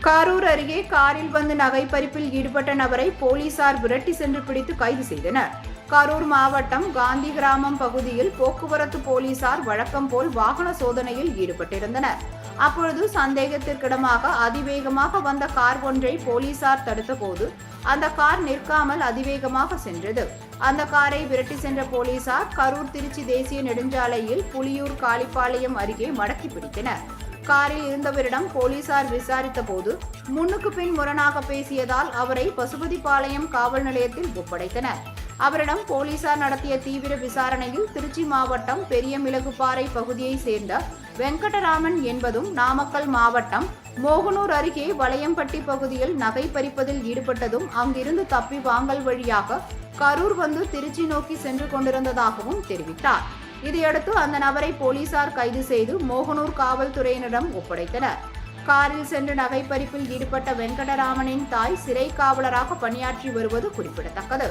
கரூர் அருகே காரில் வந்து நகை பறிப்பில் ஈடுபட்ட நபரை போலீசார் விரட்டி சென்று பிடித்து கைது செய்தனர். கரூர் மாவட்டம் காந்தி கிராமம் பகுதியில் போக்குவரத்து போலீசார் வழக்கம் போல் வாகன சோதனையில் ஈடுபட்டிருந்தனர். அப்பொழுது சந்தேகத்திற்கிடமாக அதிவேகமாக வந்த கார் ஒன்றை போலீசார் தடுத்தபோது அந்த கார் நிற்காமல் அதிவேகமாக சென்றது. அந்த காரை விரட்டி சென்ற போலீசார் கரூர் திருச்சி தேசிய நெடுஞ்சாலையில் புலியூர் காளிப்பாளையம் அருகே மடக்கி பிடித்தனர். காரில் இருந்தவரிடம் போலீசார் விசாரித்த போது முன்னுக்கு பின் முரணாக பேசியதால் அவரை பசுபதிபாளையம் காவல் நிலையத்தில் ஒப்படைத்தனர். அவரிடம் போலீசார் நடத்திய தீவிர விசாரணையில் திருச்சி மாவட்டம் பெரியமிளகுபாறை பகுதியை சேர்ந்த வெங்கடராமன் என்பதும், நாமக்கல் மாவட்டம் மோகனூர் அருகே வளையம்பட்டி பகுதியில் நகை பறிப்பதில் ஈடுபட்டதும் அங்கிருந்து தப்பி வாங்கல் வழியாக கரூர் வந்து திருச்சி நோக்கி சென்று கொண்டிருந்ததாகவும் தெரிவித்தார். இதையடுத்து அந்த நபரை போலீசார் கைது செய்து மோகனூர் காவல்துறையினரிடம் ஒப்படைத்தனர். காரில் சென்று நகை பறிப்பில் ஈடுபட்ட வெங்கடராமனின் தாய் சிறை காவலராக பணியாற்றி வருவது குறிப்பிடத்தக்கது.